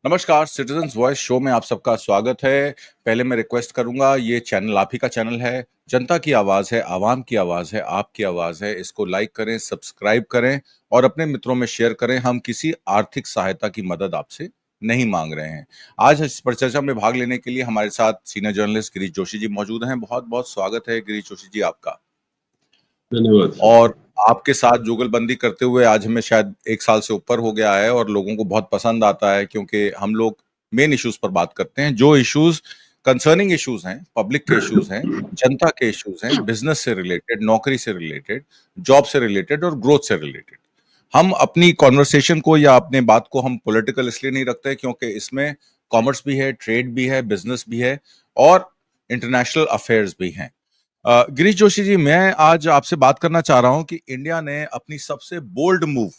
नमस्कार, citizens voice show में आप सबका स्वागत है। पहले मैं रिक्वेस्ट करूंगा, ये चैनल आप ही का चैनल है, जनता की आवाज़ है, आवाम की आवाज़ है, आपकी आवाज़ है। इसको लाइक करें, सब्सक्राइब करें और अपने मित्रों में शेयर करें। हम किसी आर्थिक सहायता की मदद आपसे नहीं मांग रहे हैं। आज इस परिचर्चा में भाग लेने के लिए हमारे साथ सीनियर जर्नलिस्ट गिरीश जोशी जी मौजूद हैं। बहुत बहुत स्वागत है गिरीश जोशी जी आपका। धन्यवाद सर। और आपके साथ जुगलबंदी करते हुए आज हमें शायद 1 साल से ऊपर हो गया है और लोगों को बहुत पसंद आता है, क्योंकि हम लोग मेन इश्यूज पर बात करते हैं। जो इश्यूज कंसर्निंग इश्यूज हैं, पब्लिक के इश्यूज हैं, जनता के इश्यूज हैं, बिजनेस से रिलेटेड, नौकरी से रिलेटेड, जॉब से रिलेटेड और ग्रोथ से रिलेटेड। हम अपनी कॉन्वर्सेशन को या अपने बात को हम पॉलिटिकल इसलिए नहीं रखते क्योंकि इसमें कॉमर्स भी है, ट्रेड भी है, बिजनेस भी है और इंटरनेशनल अफेयर्स भी हैं। गिरीश जोशी जी, मैं आज आपसे बात करना चाह रहा हूं कि इंडिया ने अपनी सबसे बोल्ड मूव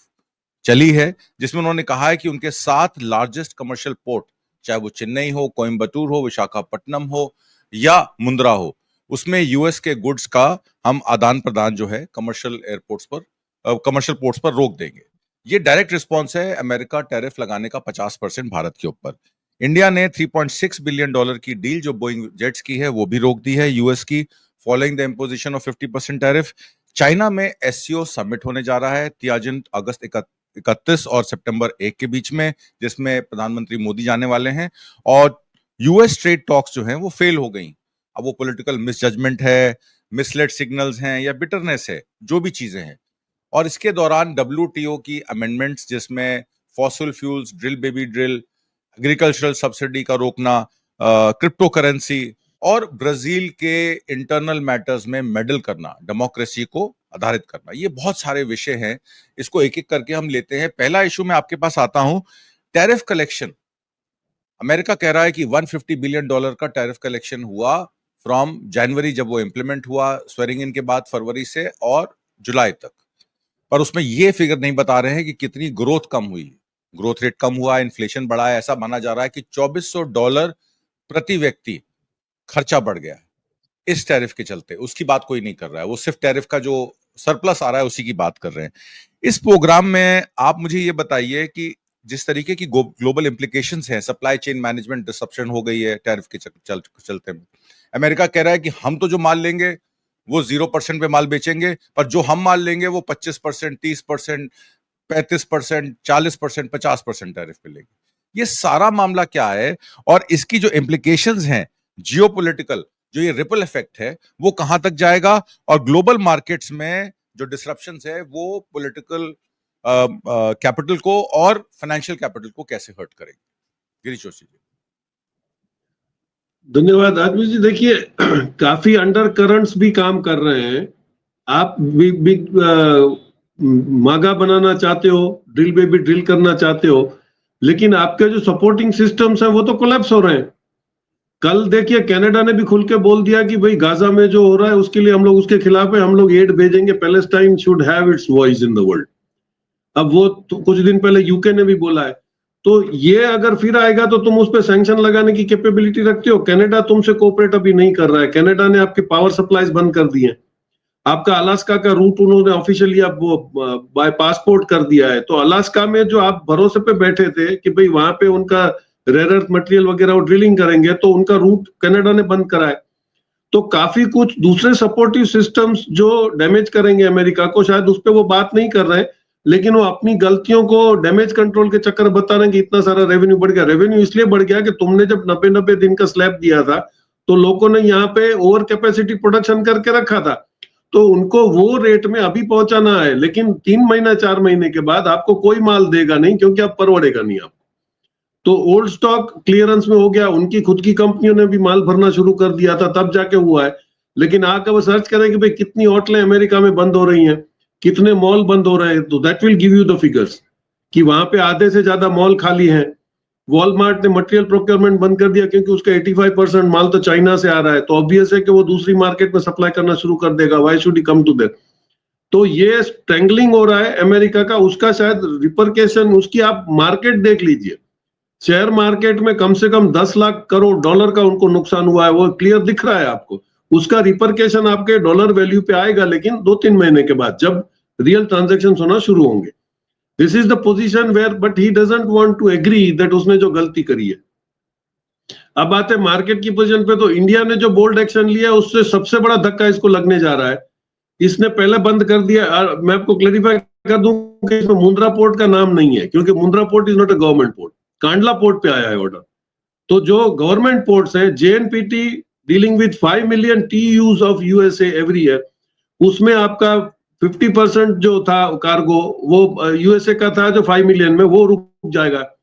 चली है, जिसमें उन्होंने कहा है कि उनके 7 लार्जेस्ट कमर्शियल पोर्ट, चाहे वो चेन्नई हो, कोयम्बटूर हो, विशाखापट्टनम हो या मुंद्रा हो, उसमें यूएस के गुड्स का हम आदान प्रदान जो है कमर्शियल एयरपोर्ट्स पर, कमर्शियल पोर्ट्स पर रोक देंगे। ये डायरेक्ट रिस्पॉन्स है अमेरिका टैरिफ लगाने का 50% भारत के ऊपर। इंडिया ने $3.6 बिलियन की डील जो बोइंग जेट्स की है वो भी रोक दी है यूएस की, following the imposition of 50% tariff. China में एससीओ समिट होने जा रहा है तियाजिन अगस्त 31 और सितंबर 1 के बीच में, जिसमें प्रधानमंत्री मोदी जाने वाले हैं। और यूएस ट्रेड टॉक्स जो हैं वो फेल हो गई। अब वो पॉलिटिकल मिसजजमेंट है, मिसलेड सिग्नल्स हैं या बिटरनेस है, जो भी चीजें हैं। और इसके दौरान डब्ल्यूटीओ की अमेंडमेंट्स, जिसमें fossil fuels, drill baby drill, agricultural subsidy का रोकना, क्रिप्टो करेंसी और ब्राजील के इंटरनल मैटर्स में मेडल करना, डेमोक्रेसी को आधारित करना, ये बहुत सारे विषय हैं। इसको एक एक करके हम लेते हैं। पहला इशू मैं आपके पास आता हूं, टैरिफ कलेक्शन। अमेरिका कह रहा है कि $150 बिलियन का टैरिफ कलेक्शन हुआ फ्रॉम जनवरी, जब वो इंप्लीमेंट हुआ स्वेरिंग इन के बाद, फरवरी से और जुलाई तक। पर उसमें ये फिगर नहीं बता रहे हैं कि कितनी ग्रोथ कम हुई, ग्रोथ रेट कम हुआ, इन्फ्लेशन बढ़ा है। ऐसा माना जा रहा है कि $2400 प्रति व्यक्ति खर्चा बढ़ गया है इस टैरिफ के चलते। उसकी बात कोई नहीं कर रहा है, वो सिर्फ टैरिफ का जो सरप्लस आ रहा है उसी की बात कर रहे हैं। इस प्रोग्राम में आप मुझे ये बताइए कि जिस तरीके की ग्लोबल इंप्लीकेशंस हैं, सप्लाई चेन मैनेजमेंट डिसरप्शन हो गई है टैरिफ के चलते में। अमेरिका कह रहा है कि हम तो जो माल लेंगे वो 0% पे माल बेचेंगे, पर जो हम माल लेंगे वो 25%, 30%, 35%, 40%, 50% टैरिफ पे लेंगे। ये सारा मामला क्या है और इसकी जो इम्प्लीकेशंस हैं जियोपॉलिटिकल, जो ये रिपल इफेक्ट है, वो कहां तक जाएगा और ग्लोबल मार्केट्स में जो डिसरप्शंस है वो पॉलिटिकल कैपिटल को और फाइनेंशियल कैपिटल को कैसे हर्ट करेंगे? गिरीश जोशी जी। धन्यवाद आदमी जी। देखिए, काफी अंडर करंट्स भी काम कर रहे हैं। आप बिग मागा बनाना चाहते हो, ड्रिल बेबी ड्रिल करना चाहते हो, लेकिन आपके जो सपोर्टिंग सिस्टम्स हैं वो तो कोलैप्स हो रहे हैं। कल देखिए, कनाडा ने भी खुल के बोल दिया कि भाई गाजा में जो हो रहा है उसके लिए हम लोग उसके खिलाफ है, हम लोग एड भेजेंगे, Palestine should have it's voice in the world. अब वो तो कुछ दिन पहले यूके ने भी बोला है। तो ये अगर फिर आएगा तो तुम उस पर सैंक्शन लगाने की कैपेबिलिटी रखते हो? कनाडा तुमसे कोऑपरेट अभी नहीं कर रहा है। कनाडा ने आपकी पावर सप्लाईज बंद कर दी है। आपका अलास्का का रूट उन्होंने ऑफिशियली अब वो बाय पासपोर्ट कर दिया है। तो अलास्का में जो आप भरोसे पे बैठे थे कि भाई वहां पे उनका रेयर अर्थ मटेरियल वगैरह वो ड्रिलिंग करेंगे, तो उनका रूट कनाडा ने बंद करा है। तो काफी कुछ दूसरे सपोर्टिव सिस्टम्स जो डैमेज करेंगे अमेरिका को, शायद उस पर वो बात नहीं कर रहे हैं, लेकिन वो अपनी गलतियों को डैमेज कंट्रोल के चक्कर बता रहे हैं कि इतना सारा रेवेन्यू बढ़ गया। रेवेन्यू इसलिए बढ़ गया कि तुमने जब 90 दिन का स्लैब दिया था तो लोगों ने यहाँ पे ओवर कैपेसिटी प्रोडक्शन करके रखा था, तो उनको वो रेट में अभी पहुंचाना है। लेकिन 3 महीना 4 महीने के बाद आपको कोई माल देगा नहीं, क्योंकि आप परवड़ेगा नहीं आपको। तो ओल्ड स्टॉक क्लियरेंस में हो गया, उनकी खुद की कंपनियों ने भी माल भरना शुरू कर दिया था, तब जाके हुआ है। लेकिन आकर वो सर्च करें कि भाई कितनी होटलें अमेरिका में बंद हो रही हैं, कितने मॉल बंद हो रहे हैं, तो that will give you the figures कि वहां पे आधे से ज्यादा मॉल खाली हैं। वॉलमार्ट ने मटेरियल प्रोक्योरमेंट बंद कर दिया क्योंकि उसका 85% माल तो चाइना से आ रहा है, तो ऑब्वियस है कि वो दूसरी मार्केट में सप्लाई करना शुरू कर देगा। Why should he come to there? तो ये स्ट्रेंगलिंग हो रहा है अमेरिका का, उसका शायद रिपरकेशन, उसकी आप मार्केट देख लीजिए। शेयर मार्केट में कम से कम 10 लाख करोड़ डॉलर का उनको नुकसान हुआ है, वो क्लियर दिख रहा है आपको। उसका रिपरकेशन आपके डॉलर वैल्यू पे आएगा, लेकिन 2-3 महीने के बाद जब रियल ट्रांजैक्शन होना शुरू होंगे। This is the position where, but he doesn't want to agree that उसने जो गलती करी है। अब बात है मार्केट की पोजीशन पे, तो इंडिया ने जो बोल्ड एक्शन लिया है उससे सबसे बड़ा धक्का इसको लगने जा रहा है। इसने पहले बंद कर दिया, मैं आपको क्लैरिफाई कर दूं कि इसमें मुंद्रा पोर्ट का नाम नहीं है, क्योंकि Mundra port is not a government port, Kandla port पे आया है ऑर्डर। तो जो गवर्नमेंट पोर्ट्स है, JNPT dealing with 5 million TEUs of USA every year, उसमें आपका 50% जो था कार्गो वो यूएसए का था, जो 5 मिलियन में, वो रुक जाएगा।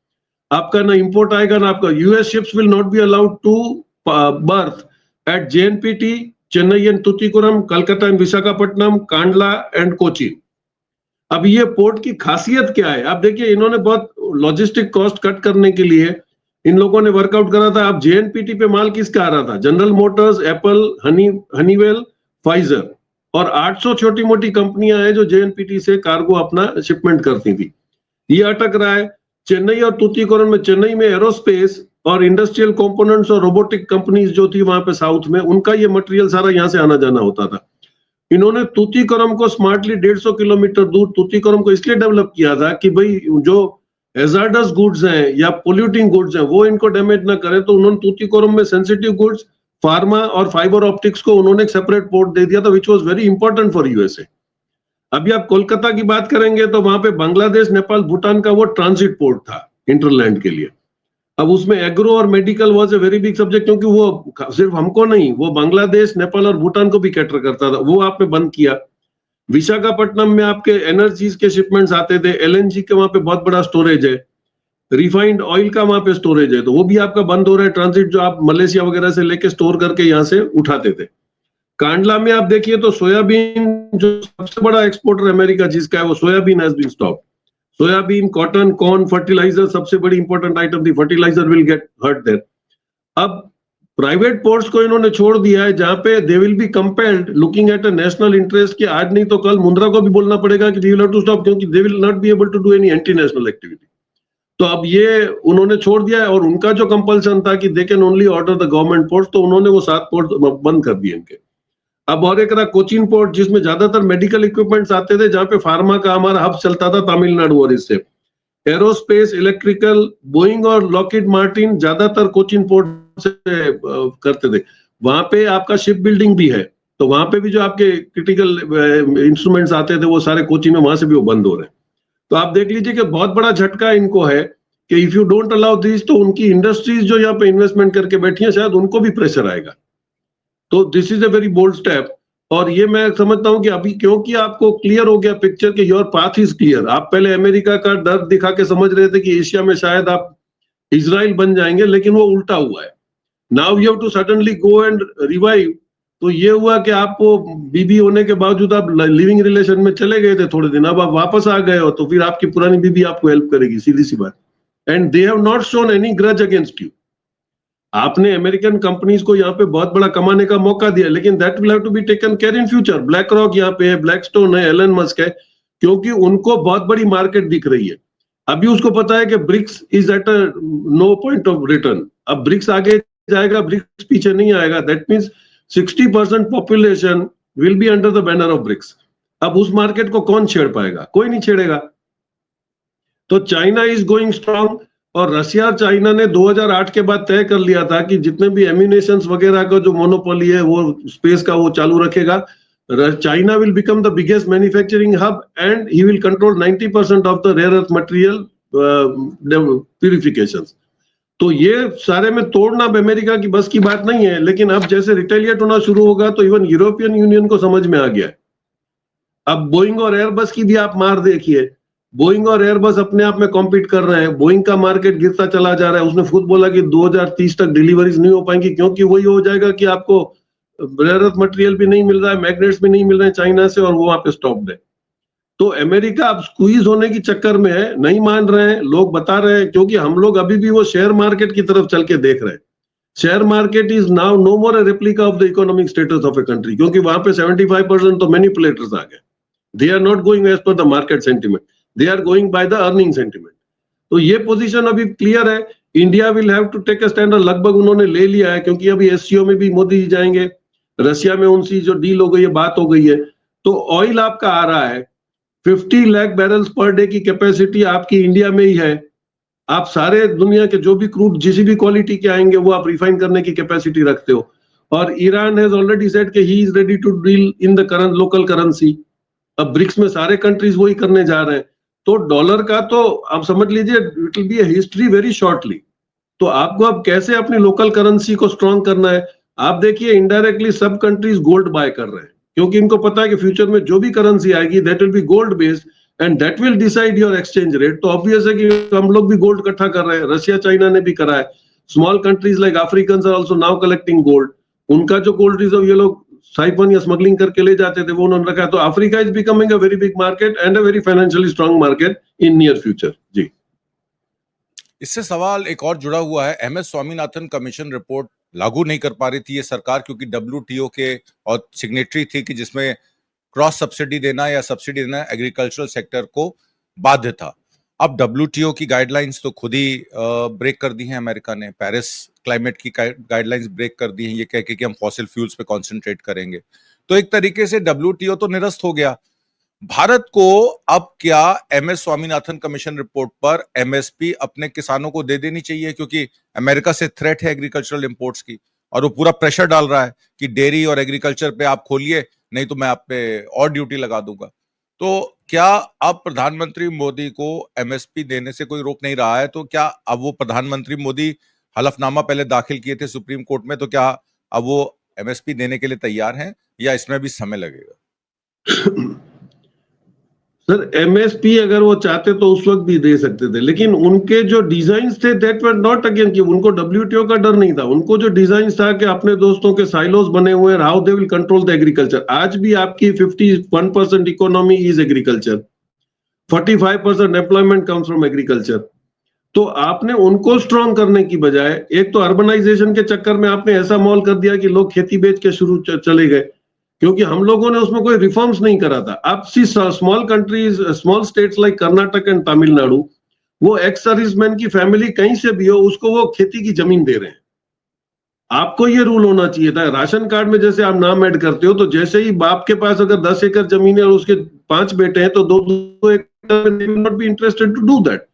आपका ना इंपोर्ट आएगा ना आपका। US ships will not be allowed to berth at JNPT, Chennai and Tuticorin, Calcutta and Visakhapatnam, Kandla and Kochi. अब ये पोर्ट की खासियत क्या है? आप देखिए, इन्होंने बहुत लॉजिस्टिक कॉस्ट कट करने के लिए इन लोगों ने वर्कआउट करा था। अब जेएनपीटी पे माल किसका आ रहा था? General Motors, Apple, Honeywell, Pfizer, और 800 छोटी मोटी कंपनियां हैं जो जेएनपीटी से कार्गो अपना शिपमेंट करती थी। ये अटक रहा है। चेन्नई और तुतीकोरन में, चेन्नई में एरोस्पेस और इंडस्ट्रियल कंपोनेंट्स और रोबोटिक कंपनीज जो थी वहां पे साउथ में, उनका ये मटेरियल सारा यहाँ से आना जाना होता था। इन्होंने तुतीकोरम को स्मार्टली 150 किलोमीटर दूर तुतीकोरम को इसलिए डेवलप किया था कि भाई जो हैजार्डस गुड्स हैं या पोल्यूटिंग गुड्स हैं वो इनको डैमेज ना करें। तो उन्होंने तुतीकोरम में सेंसिटिव गुड्स, फार्मा और फाइबर ऑप्टिक्स को उन्होंने एक सेपरेट पोर्ट दे दिया था, which was very important for USA. अभी आप कोलकाता की बात करेंगे तो वहां पे बांग्लादेश, नेपाल, भूटान का वो ट्रांजिट पोर्ट था इंटरलैंड के लिए। अब उसमें एग्रो और medical was a very big subject, क्योंकि वो सिर्फ हमको नहीं, वो बांग्लादेश, नेपाल और भूटान को भी कैटर करता था। वो आपने बंद किया। विशाखापट्टनम में आपके एनर्जीज के शिपमेंट्स आते थे, एलएनजी के वहां पे बहुत बड़ा स्टोरेज है, रिफाइंड ऑयल का वहां पे स्टोरेज है, तो वो भी आपका बंद हो रहा है। ट्रांजिट जो आप मलेशिया वगैरह से लेके स्टोर करके यहाँ से उठाते थे। कांडला में आप देखिए तो सोयाबीन, जो सबसे बड़ा एक्सपोर्टर अमेरिका जिसका है, वो soybean has been stopped. Soybean, cotton, corn, fertiliser सबसे बड़ी इंपॉर्टेंट आइटम थी, fertiliser will get hurt there. अब प्राइवेट पोर्ट्स को इन्होंने छोड़ दिया है, जहां पे they will be compelled looking at a national interest कि आज नहीं तो कल मुंद्रा को भी बोलना पड़ेगा कि we will have to stop, क्योंकि they will not be able to do any anti national activity. तो अब ये उन्होंने छोड़ दिया है, और उनका जो कंपल्सन था कि they can only order the government ports, तो उन्होंने वो 7 पोर्ट बंद कर दिए इनके। अब और एक रहा कोचीन पोर्ट, जिसमें ज्यादातर मेडिकल इक्विपमेंट्स आते थे, जहां पे फार्मा का हमारा हब चलता था तमिलनाडु और इससे। एरोस्पेस, इलेक्ट्रिकल, बोइंग और लॉकहीड मार्टिन ज्यादातर कोचीन पोर्ट से करते थे। वहां पे आपका शिप बिल्डिंग भी है, तो वहां पे भी जो आपके क्रिटिकल इंस्ट्रूमेंट्स आते थे वो सारे कोचीन में, वहां से भी वो बंद हो रहे हैं। तो आप देख लीजिए कि बहुत बड़ा झटका इनको है कि if you don't allow this, तो उनकी इंडस्ट्रीज जो यहाँ पे इन्वेस्टमेंट करके बैठी है, शायद उनको भी प्रेशर आएगा। तो this is a very bold step. और ये मैं समझता हूं कि अभी क्योंकि आपको क्लियर हो गया पिक्चर कि योर पाथ इज क्लियर। आप पहले अमेरिका का डर दिखा के समझ रहे थे कि एशिया में शायद आप इजराइल बन जाएंगे, लेकिन वो उल्टा हुआ है। Now you have to suddenly go and revive. तो ये हुआ कि आपको बीबी होने के बावजूद आप लिविंग रिलेशन में चले गए थे थोड़े दिन, अब आप वापस आ गए हो, तो फिर आपकी पुरानी बीबी आपको हेल्प करेगी, सीधी सी बात। And they have not shown any grudge against you. आपने अमेरिकन कंपनीज को यहाँ पे बहुत बड़ा कमाने का मौका दिया, लेकिन that will have to be taken care in future. BlackRock यहाँ पे है, ब्लैकस्टोन है, एलन मस्क है, क्योंकि उनको बहुत बड़ी मार्केट दिख रही है। अभी उसको पता है कि BRICS is at a no point of return. अब ब्रिक्स आगे जाएगा, ब्रिक्स पीछे नहीं आएगा। That means 60% population will be under the banner of BRICS. अब उस मार्केट को कौन छेड़ पाएगा? कोई नहीं छेड़ेगा। तो चाइना इज गोइंग स्ट्रांग, और रशिया और चाइना ने 2008 के बाद तय कर लिया था कि जितने भी एम्यूनेशंस वगैरह का जो मोनोपोली है वो स्पेस का वो चालू रखेगा। China will become the biggest manufacturing hub and he will control 90% of the rare earth material purifications. तो ये सारे में तोड़ना अब अमेरिका की बस की बात नहीं है, लेकिन अब जैसे रिटेलिएट होना शुरू होगा तो इवन यूरोपियन यूनियन को समझ में आ गया है। अब बोइंग और एयरबस की भी आप मार देखिए। बोइंग और एयरबस अपने आप में कॉम्पीट कर रहे हैं। बोइंग का मार्केट गिरता चला जा रहा है। उसने खुद बोला कि 2030 तक डिलीवरीज नहीं हो पाएंगी, क्योंकि वही हो जाएगा कि आपको रेयर अर्थ मटेरियल भी नहीं मिल रहा है, मैग्नेट्स भी नहीं मिल रहे हैं चाइना से, और वो वहां पे स्टॉप्ड है। तो अमेरिका अब स्क्वीज होने की चक्कर में है, नहीं मान रहे हैं लोग, बता रहे हैं, क्योंकि हम लोग अभी भी वो शेयर मार्केट की तरफ चल के देख रहे हैं। Share market is now no more a replica of the economic status of a country, क्योंकि वहां पे 75% तो मैनिपुलेटर्स आ गए। They are not going as per the market sentiment, they are going by the earning sentiment. तो ये position अभी clear है। India will have to take a stand, लगभग उन्होंने ले लिया है, क्योंकि अभी एससीओ में भी मोदी जी जाएंगे, रशिया में उनसी जो डील हो गई है, बात हो गई है। तो ऑयल आपका आ रहा है, 50 लाख बैरल्स पर डे की कैपेसिटी आपकी इंडिया में ही है। आप सारे दुनिया के जो भी क्रूड जिस भी क्वालिटी के आएंगे वो आप रिफाइन करने की कैपेसिटी रखते हो। और ईरान हैज ऑलरेडी सेड कि he is ready to deal in the current local currency. अब ब्रिक्स में सारे कंट्रीज वही करने जा रहे हैं। तो डॉलर का तो आप समझ लीजिए it will be a history very shortly. तो आपको अब कैसे अपनी लोकल करेंसी को स्ट्रॉन्ग करना है? आप देखिए इनडायरेक्टली सब कंट्रीज गोल्ड बाय कर रहे हैं क्योंकि इनको पता है कि फ्यूचर में जो भी करेंसी आएगी that will B gold based and that will decide your exchange rate. तो ऑब्वियस है कि हम लोग भी गोल्ड इकट्ठा कर रहे हैं। रशिया चाइना ने भी करा है। Small countries like African are also now collecting gold. उनका जो गोल्ड रिजर्व ये लोग साइफन या स्मगलिंग करके ले जाते थे वो उन्होंने रखा है। तो Africa is becoming a very big market and a very financially strong market in near future. जी, इससे सवाल एक और जुड़ा हुआ है। एमएस स्वामीनाथन कमीशन रिपोर्ट लागू नहीं कर पा रही थी ये सरकार क्योंकि डब्ल्यूटीओ के और सिग्नेटरी थी कि जिसमें क्रॉस सब्सिडी देना या सब्सिडी देना एग्रीकल्चरल सेक्टर को बाध्य था। अब डब्ल्यूटीओ की गाइडलाइंस तो खुद ही ब्रेक कर दी हैं अमेरिका ने। पेरिस क्लाइमेट की गाइडलाइंस ब्रेक कर दी हैं ये कह के कि हम फॉसिल फ्यूल्स पे कॉन्सेंट्रेट करेंगे। तो एक तरीके से डब्ल्यूटीओ तो निरस्त हो गया। भारत को अब क्या एमएस स्वामीनाथन कमीशन रिपोर्ट पर एमएसपी अपने किसानों को दे देनी चाहिए क्योंकि अमेरिका से थ्रेट है एग्रीकल्चरल इंपोर्ट्स की और वो पूरा प्रेशर डाल रहा है कि डेयरी और एग्रीकल्चर पे आप खोलिए नहीं तो मैं आप पे और ड्यूटी लगा दूंगा। तो क्या अब प्रधानमंत्री मोदी को एमएसपी देने से कोई रोक नहीं रहा है? तो क्या अब वो प्रधानमंत्री मोदी हलफनामा पहले दाखिल किए थे सुप्रीम कोर्ट में, तो क्या अब वो एमएसपी देने के लिए तैयार हैं या इसमें भी समय लगेगा? सर एमएसपी अगर वो चाहते तो उस वक्त भी दे सकते थे लेकिन उनके जो डिजाइन थे दैट वर नॉट अगेन कि उनको डब्ल्यूटीओ का डर नहीं था। उनको जो डिजाइन था कि अपने दोस्तों के साइलोस बने हुए हैं how they will control the agriculture. आज भी आपकी 51% economy is agriculture, 45% employment comes from agriculture. तो आपने उनको स्ट्रॉन्ग करने की बजाय एक तो अर्बनाइजेशन के चक्कर में आपने ऐसा माहौल कर दिया कि लोग खेती बेच के शुरू चले गए क्योंकि हम लोगों ने उसमें कोई रिफॉर्म्स नहीं करा था। आप see small countries small states like Karnataka and Tamil Nadu, वो एक्स सर्विसमैन की फैमिली कहीं से भी हो उसको वो खेती की जमीन दे रहे हैं। आपको ये रूल होना चाहिए था। राशन कार्ड में जैसे आप नाम ऐड करते हो तो जैसे ही बाप के पास अगर 10 एकड़ जमीन है और उसके 5 बेटे हैं तो 2 एकड़ not be interested to do that.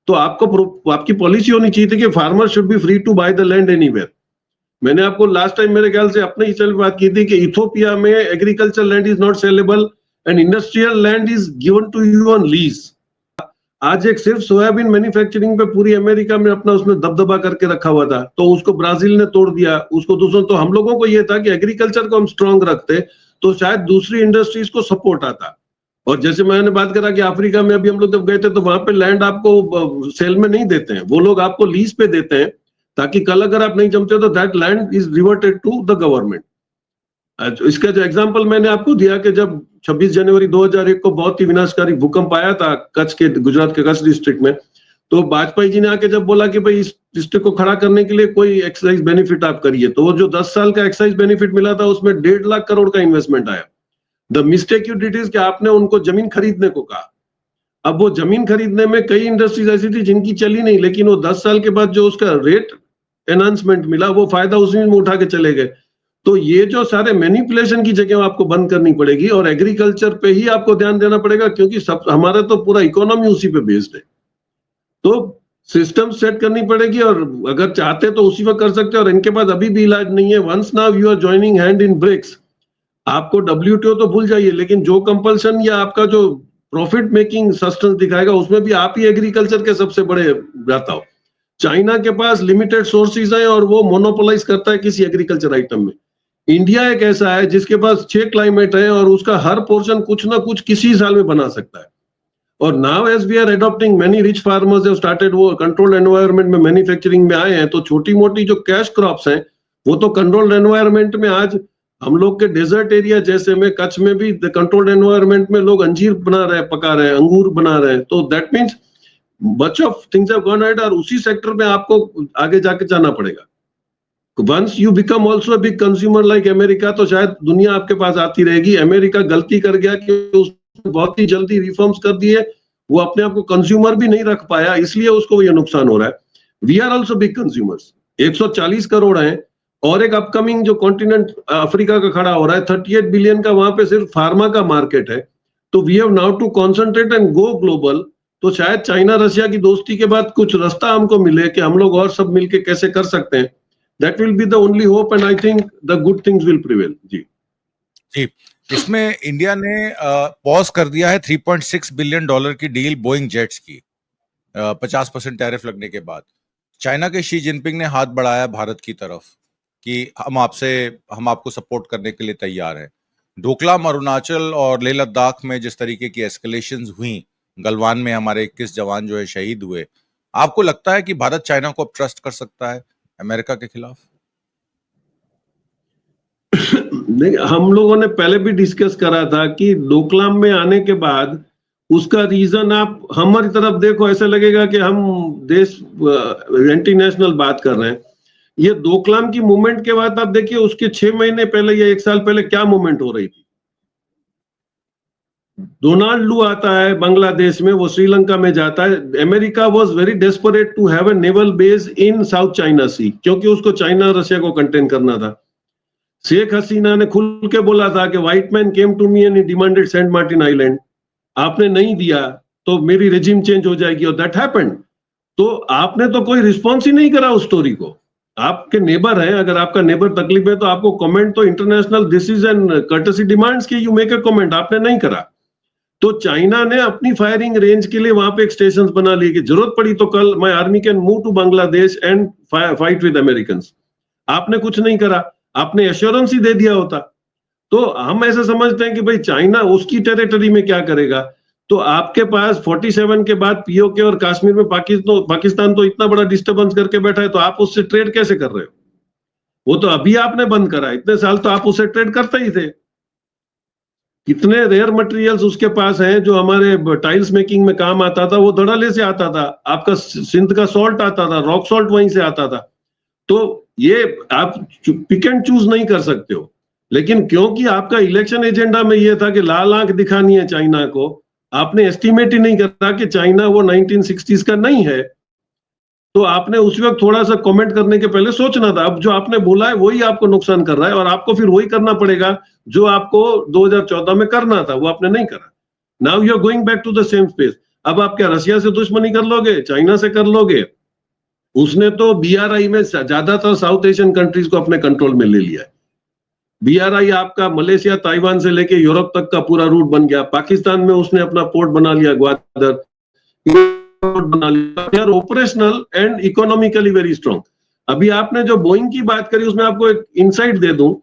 तो आपकी पॉलिसी होनी चाहिए थी कि farmer should be free to buy the land anywhere. मैंने आपको लास्ट टाइम मेरे ख्याल से अपने ही चैनल बात की थी कि इथोपिया में agriculture land is not saleable and industrial land is given to you on lease. आज एक सिर्फ सोयाबीन मैन्युफैक्चरिंग पे पूरी अमेरिका में अपना उसमें दबदबा करके रखा हुआ था तो उसको ब्राजील ने तोड़ दिया। उसको दूसरों तो हम लोगों को ये था कि एग्रीकल्चर को हम स्ट्रांग रखते तो शायद दूसरी इंडस्ट्रीज को सपोर्ट आता। और जैसे मैंने बात करा कि अफ्रीका में अभी हम लोग जब गए थे तो वहां पे लैंड आपको सेल में नहीं देते हैं, वो लोग आपको लीज पे देते हैं ताकि कल अगर आप नहीं जमते तो that land is reverted to the government. इसका जो एग्जांपल मैंने आपको दिया कि जब 26 जनवरी 2001 को बहुत ही विनाशकारी भूकंप आया था कच्छ के गुजरात के कच्छ डिस्ट्रिक्ट में, तो वाजपेयी जी ने आके जब बोला कि भाई इस डिस्ट्रिक्ट को खड़ा करने के लिए कोई एक्साइज बेनिफिट आप करिए, तो वो जो 10 साल का एक्साइज बेनिफिट मिला था उसमें 1.5 लाख करोड़ का इन्वेस्टमेंट आया। The mistake you did is कि आपने उनको जमीन खरीदने को कहा। अब वो जमीन खरीदने में कई इंडस्ट्रीज ऐसी थी जिनकी चली नहीं, लेकिन वो 10 साल के बाद जो उसका रेट एनहांसमेंट मिला वो फायदा उसी में उठा के चले गए। तो ये जो सारे मैनिपुलेशन की जगह आपको बंद करनी पड़ेगी और एग्रीकल्चर पे ही आपको ध्यान देना पड़ेगा क्योंकि सब हमारा तो पूरा इकोनॉमी उसी पे बेस्ड है। तो सिस्टम सेट करनी पड़ेगी और अगर चाहते तो उसी वक्त कर सकते हैं और इनके पास अभी भी इलाज नहीं है। Once now you are joining hand in BRICS, आपको डब्ल्यूटीओ तो भूल जाइए लेकिन जो कंपल्सन या आपका जो प्रॉफिट मेकिंग सस्टेंस दिखाएगा उसमें भी आप ही एग्रीकल्चर के सबसे बड़े दाता हो। चाइना के पास लिमिटेड सोर्सेज है और वो मोनोपोलाइज करता है किसी एग्रीकल्चर आइटम में। इंडिया एक ऐसा है जिसके पास 6 क्लाइमेट है और उसका हर पोर्शन कुछ ना कुछ किसी साल में बना सकता है। और now as we are adopting many rich farmers have started वो कंट्रोल्ड एनवायरनमेंट में मैन्युफैक्चरिंग में आए हैं, तो छोटी मोटी जो कैश क्रॉप्स हैं वो तो कंट्रोल्ड एनवायरनमेंट में आज हम लोग के डेजर्ट एरिया जैसे में कच्छ में भी कंट्रोल्ड एनवायरनमेंट में लोग अंजीर बना रहे हैं, पका रहे हैं, अंगूर बना रहे हैं। तो that means much of things have gone ahead और उसी सेक्टर में आपको आगे जाके जाना पड़ेगा। Once you become also big consumer like America तो शायद दुनिया आपके पास आती रहेगी। अमेरिका गलती कर गया कि उसने बहुत ही जल्दी रिफॉर्म्स कर दिए, वो अपने आप को कंज्यूमर भी नहीं रख पाया, इसलिए उसको ये नुकसान हो रहा है। We are also big consumers, 140 crore हैं और एक अपकमिंग जो कॉन्टिनेंट अफ्रीका का खड़ा हो रहा है 38 बिलियन का, वहां पे सिर्फ फार्मा का मार्केट है। तो we have now to concentrate and go global. तो शायद चाइना रशिया की दोस्ती के बाद कुछ रास्ता हमको मिले कि हम लोग और सब मिलके कैसे कर सकते हैं। That will be the only hope and I think the good things will prevail. जी जी, इसमें इंडिया ने पॉज कर दिया है $3.6 बिलियन की डील बोइंग जेट्स की 50% टैरिफ लगने के बाद। चाइना के शी जिनपिंग ने हाथ बढ़ाया भारत की तरफ कि हम आपको सपोर्ट करने के लिए तैयार हैं। डोकलाम, अरुणाचल और लेह लद्दाख में जिस तरीके की एस्केलेशंस हुई, गलवान में हमारे 21 जवान जो है शहीद हुए, आपको लगता है कि भारत चाइना को अब ट्रस्ट कर सकता है अमेरिका के खिलाफ? नहीं, हम लोगों ने पहले भी डिस्कस करा था कि डोकलाम में आने के बाद उसका रीजन आप हमारी तरफ देखो, ऐसा लगेगा कि हम देश एंटी नेशनल बात कर रहे हैं। ये डोकलाम की मूवमेंट के बाद आप देखिए उसके 6 महीने पहले या 1 साल पहले क्या मूवमेंट हो रही थी। डोनाल्ड लू आता है बांग्लादेश में, वो श्रीलंका में जाता है। America was very desperate to have a naval base in South China Sea, क्योंकि उसको चाइना रशिया को कंटेन करना था। शेख हसीना ने खुल के बोला था कि white man came to me and he demanded Saint Martin island, आपने नहीं दिया तो मेरी रेजिम चेंज हो जाएगी, और दैट हैपेंड। तो आपने तो कोई रिस्पॉन्स ही नहीं करा उस स्टोरी को। आपके नेबर हैं, अगर आपका नेबर तकलीफ है तो आपको कमेंट तो international this is and courtesy demands की यू मेक अ कमेंट, आपने नहीं करा। तो चाइना ने अपनी फायरिंग रेंज के लिए वहां पे एक स्टेशन बना लिए कि जरूरत पड़ी तो कल my army can move to Bangladesh and fight with American. आपने कुछ नहीं करा, आपने एश्योरेंस ही दे दिया होता। तो हम ऐसे समझते हैं कि भाई चाइना उसकी टेरिटरी में क्या करेगा। तो आपके पास 47 के बाद पीओके और कश्मीर में पाकिस्तान तो इतना बड़ा डिस्टर्बेंस करके बैठा है, तो आप उससे ट्रेड कैसे कर रहे हो? वो तो अभी आपने बंद करा, इतने साल तो आप उससे ट्रेड करते ही थे। कितने रेयर मटेरियल्स उसके पास हैं जो हमारे टाइल्स मेकिंग में काम आता था, वो धड़ाले से आता था। आपका सिंध का सॉल्ट आता था, रॉक सॉल्ट वहीं से आता था। तो ये आप पिक एंड चूज नहीं कर सकते हो। लेकिन क्योंकि आपका इलेक्शन एजेंडा में ये था कि लाल आंख दिखानी है चाइना को, आपने एस्टिमेट ही नहीं करा कि चाइना वो 1960s का नहीं है। तो आपने उस वक्त थोड़ा सा कमेंट करने के पहले सोचना था। अब जो आपने बोला है वही आपको नुकसान कर रहा है, और आपको फिर वही करना पड़ेगा जो आपको 2014 में करना था, वो आपने नहीं करा। Now you are going back to the same space. अब आप क्या रशिया से दुश्मनी कर लोगे, चाइना से कर लोगे? उसने तो बीआरआई में ज्यादातर साउथ एशियन कंट्रीज को अपने कंट्रोल में ले लिया है। बीआरआई आपका मलेशिया, ताइवान से लेके यूरोप तक का पूरा रूट बन गया। पाकिस्तान में उसने अपना पोर्ट बना लिया, ग्वादर बना लिया, operational and economically very strong. अभी आपने जो बोइंग की बात करी, उसमें आपको एक इंसाइट दे दूं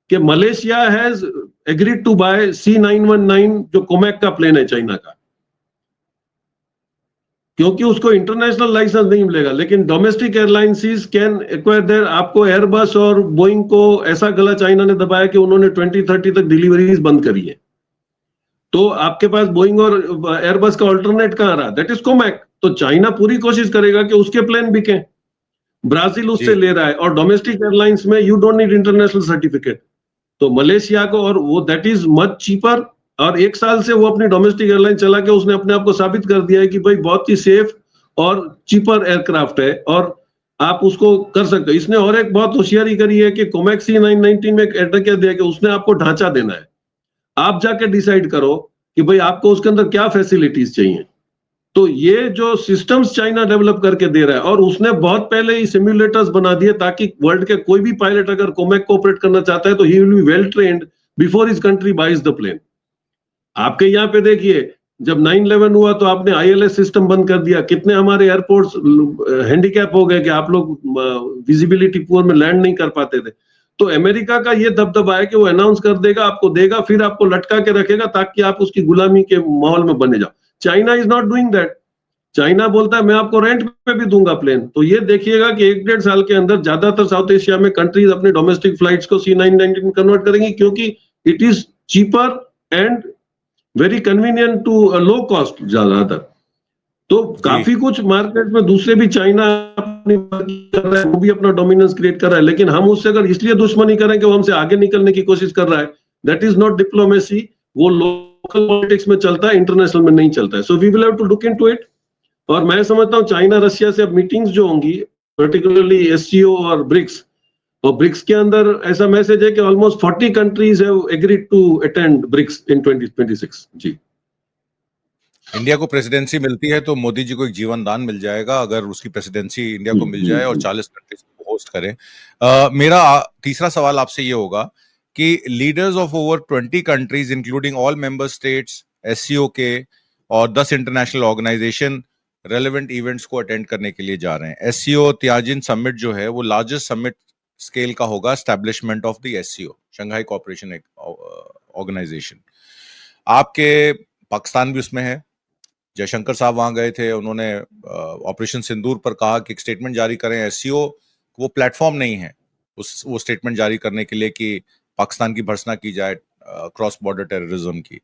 कि Malaysia has agreed to buy C919 जो कोमैक का प्लेन है चाइना का, क्योंकि उसको इंटरनेशनल लाइसेंस नहीं मिलेगा, लेकिन domestic airlines can acquire there. आपको एयरबस और बोइंग को ऐसा गला चाइना ने दबाया कि उन्होंने 2030 तक डिलीवरीज बंद करी है। तो आपके पास बोइंग और एयरबस का ऑल्टरनेट कहां रहा? दैट इज कोमैक। तो चाइना पूरी कोशिश करेगा कि उसके प्लेन बिके। ब्राजील उससे ले रहा है, और डोमेस्टिक एयरलाइंस में you don't need international certificate. तो मलेशिया को, और वो दैट इज मच चीपर। और 1 साल से वो अपनी डोमेस्टिक एयरलाइन चला के उसने अपने आप को साबित कर दिया है कि भाई बहुत ही सेफ और चीपर एयरक्राफ्ट है, और आप उसको कर सकते हो। इसने और एक बहुत होशियारी करी है कि कोमैक C919 में एक एड्रेस क्या दिया कि उसने आपको ढांचा देना है। आप जाके डिसाइड करो कि भाई आपको उसके अंदर क्या फैसिलिटीज चाहिए। तो ये जो सिस्टम्स चाइना डेवलप करके दे रहा है, और उसने बहुत पहले ही सिम्युलेटर्स बना दिए ताकि वर्ल्ड के कोई भी पायलट अगर कोमैक को ऑपरेट करना चाहता है तो he will be well trained before his country buys the plane. आपके यहाँ पे देखिए, जब 9/11 हुआ तो आपने ILS सिस्टम बंद कर दिया। कितने हमारे एयरपोर्ट्स हैंडीकैप हो गए कि आप लोग विजिबिलिटी पुअर में लैंड नहीं कर पाते थे। तो अमेरिका का ये दबदबा है कि वो अनाउंस कर देगा, आपको देगा, फिर आपको लटका के रखेगा ताकि आप उसकी गुलामी के माहौल में बने जाओ। China is not doing that. China बोलता है मैं आपको रेंट पे भी दूंगा प्लेन। तो ये देखिएगा कि 1-1.5 साल के अंदर ज्यादातर साउथ एशिया में कंट्रीज अपने डोमेस्टिक फ्लाइट्स को C919 में कन्वर्ट करेंगी, क्योंकि it is cheaper and very convenient to low cost ज्यादातर। तो काफी कुछ मार्केट में दूसरे भी चाइना अपनी कर रहा है, वो भी अपना डोमिनेंस क्रिएट कर रहा है। लेकिन हम उससे अगर इसलिए दुश्मनी करें कि वो हमसे आगे निकलने की कोशिश कर रहा है, दैट इज नॉट डिप्लोमेसी। वो लोकल पॉलिटिक्स में चलता है, इंटरनेशनल में नहीं चलता है। So we will have to look into it. और मैं समझता हूँ चाइना रशिया से अब मीटिंग्स जो होंगी, पर्टिकुलरली SCO और ब्रिक्स, और ब्रिक्स के अंदर ऐसा मैसेज है कि almost 40 countries have agreed to attend BRICS in 2026। जी इंडिया को प्रेसिडेंसी मिलती है तो मोदी जी को एक जीवन दान मिल जाएगा अगर उसकी प्रेसिडेंसी इंडिया को मिल जाए और 40 कंट्रीज को होस्ट करें। मेरा तीसरा सवाल आपसे ये होगा कि leaders of over 20 countries including all member states, SCO के और 10 इंटरनेशनल ऑर्गेनाइजेशन रेलेवेंट इवेंट्स को अटेंड करने के लिए जा रहे हैं। एससीओ तियाजिन समिट जो है वो लार्जेस्ट समिट स्केल का होगा, establishment of the SCO, Shanghai cooperation organisation. आपके पाकिस्तान भी उसमें है, जयशंकर साहब वहां गए थे, उन्होंने ऑपरेशन सिंदूर पर कहा कि एक स्टेटमेंट जारी करें। एससीओ वो प्लेटफॉर्म नहीं है वो स्टेटमेंट जारी करने के लिए कि पाकिस्तान की भर्त्सना की जाए क्रॉस बॉर्डर टेररिज्म की।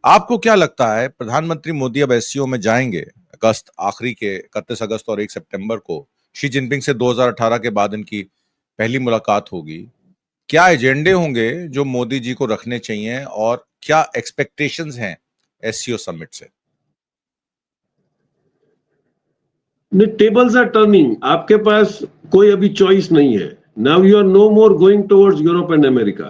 आपको क्या लगता है प्रधानमंत्री मोदी अब एससीओ में जाएंगे अगस्त आखिरी के 31 अगस्त और 1 सितंबर को शी जिनपिंग से 2018 के बाद इनकी पहली मुलाकात होगी। क्या एजेंडे होंगे जो मोदी जी को रखने चाहिए और क्या एक्सपेक्टेशंस हैं एससीओ समिट से? टेबल्स आर टर्निंग, आपके पास कोई अभी चॉइस नहीं है। Now you are no more going towards Europe and America,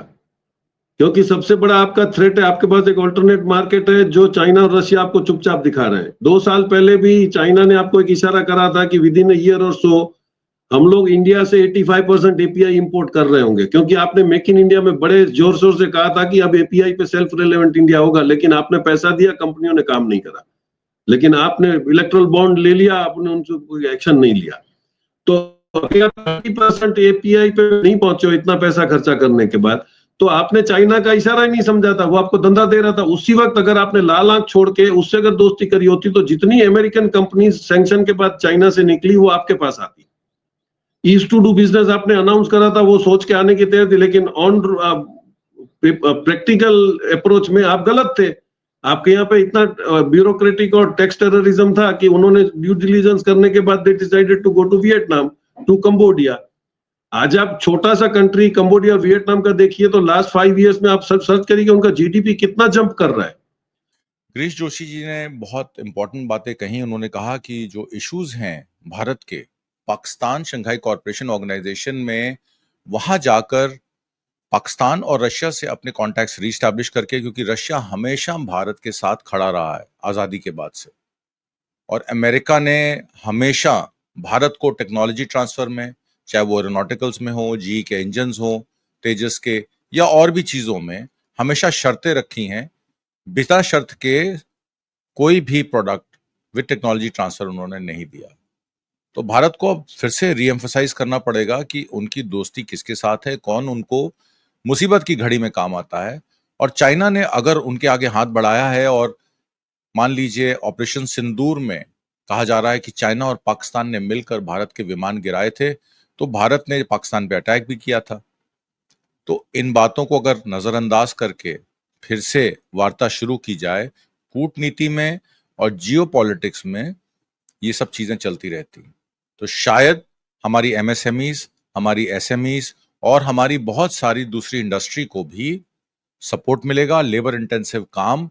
क्योंकि सबसे बड़ा आपका थ्रेट है, आपके पास एक ऑल्टरनेट मार्केट है जो चाइना और रशिया आपको चुपचाप दिखा रहे हैं। 2 साल पहले भी चाइना ने आपको एक इशारा करा था कि विद इन ईयर और सो हम लोग इंडिया से 85% एपीआई इंपोर्ट कर रहे होंगे, क्योंकि आपने मेक इन इंडिया में बड़े जोर शोर से कहा था कि अब एपीआई पे सेल्फ रिलेवेंट इंडिया होगा, लेकिन आपने पैसा दिया, कंपनियों ने काम नहीं करा। लेकिन आपने इलेक्ट्रल बॉन्ड ले लिया, आपने उनसे कोई एक्शन नहीं लिया। तो अगर 30% एपीआई पे नहीं पहुंचे हो इतना पैसा खर्चा करने के बाद, तो आपने चाइना का इशारा ही नहीं समझा था, वो आपको धंधा दे रहा था। उसी वक्त अगर आपने लाल आंख छोड़ के उससे अगर दोस्ती करी होती तो जितनी अमेरिकन कंपनी सैंक्शन के बाद चाइना से निकली वो आपके पास आती। ईस्ट टू डू बिजनेस आपने अनाउंस करा था, वो सोच के आने की तैयार थी, लेकिन ऑन प्रैक्टिकल अप्रोच में आप गलत थे। आपके यहाँ पे इतना ब्यूरोक्रेटिक और टैक्स टेररिज्म था कि उन्होंने ड्यू डिलीजेंस करने के बाद they decided to go to Vietnam, to Cambodia. आज आप छोटा सा कंट्री कंबोडिया वियतनाम का देखिए तो लास्ट 5 इयर्स में आप सर्च करिए उनका जीडीपी कितना जंप कर रहा है। गिरीश जोशी जी ने बहुत इंपॉर्टेंट बातें कही। उन्होंने कहा कि जो इश्यूज हैं भारत के पाकिस्तान शंघाई कॉरपोरेशन ऑर्गेनाइजेशन में, वहां जाकर पाकिस्तान और रशिया से अपने कॉन्टैक्ट्स रीस्टैब्लिश करके, क्योंकि रशिया हमेशा भारत के साथ खड़ा रहा है आजादी के बाद से, और अमेरिका ने हमेशा भारत को टेक्नोलॉजी ट्रांसफर में, चाहे वो एरोनॉटिकल्स में हो, जी के इंजन्स हो, तेजस के, या और भी चीजों में हमेशा शर्तें रखी हैं। बिना शर्त के कोई भी प्रोडक्ट विद टेक्नोलॉजी ट्रांसफर उन्होंने नहीं दिया। तो भारत को अब फिर से रीएम्फसाइज करना पड़ेगा कि उनकी दोस्ती किसके साथ है, कौन उनको मुसीबत की घड़ी में काम आता है। और चाइना ने अगर उनके आगे हाथ बढ़ाया है, और मान लीजिए ऑपरेशन सिंदूर में कहा जा रहा है कि चाइना और पाकिस्तान ने मिलकर भारत के विमान गिराए थे, तो भारत ने पाकिस्तान पे अटैक भी किया था। तो इन बातों को अगर नजरअंदाज करके फिर से वार्ता शुरू की जाए, कूटनीति में और जियोपॉलिटिक्स में ये सब चीजें चलती रहती, तो शायद हमारी एमएसएमईज, हमारी एसएमईज और हमारी बहुत सारी दूसरी इंडस्ट्री को भी सपोर्ट मिलेगा। लेबर इंटेंसिव काम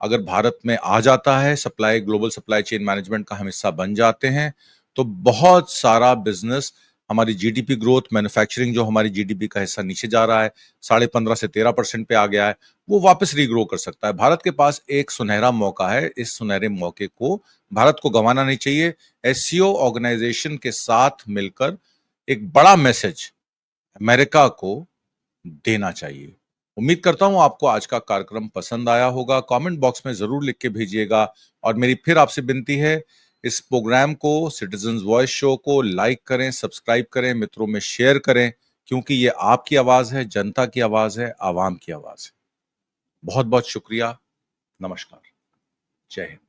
अगर भारत में आ जाता है, supply, global supply chain management का हम हिस्सा बन जाते हैं, तो बहुत सारा बिजनेस, हमारी जीडीपी ग्रोथ, मैन्युफैक्चरिंग जो हमारी जीडीपी का हिस्सा नीचे जा रहा है 15.5 से 13% पे आ गया है, वो वापस रीग्रो कर सकता है। भारत के पास एक सुनहरा मौका है, इस सुनहरे मौके को भारत को गंवाना नहीं चाहिए। एससीओ ऑर्गेनाइजेशन के साथ मिलकर एक बड़ा मैसेज अमेरिका को देना चाहिए। उम्मीद करता हूं आपको आज का कार्यक्रम पसंद आया होगा। कमेंट बॉक्स में जरूर लिख के भेजिएगा। और मेरी फिर आपसे विनती है, इस प्रोग्राम को, सिटीजन्स वॉइस शो को लाइक करें, सब्सक्राइब करें, मित्रों में शेयर करें, क्योंकि ये आपकी आवाज है, जनता की आवाज है, आवाम की आवाज है। बहुत बहुत शुक्रिया। नमस्कार। जय हिंद।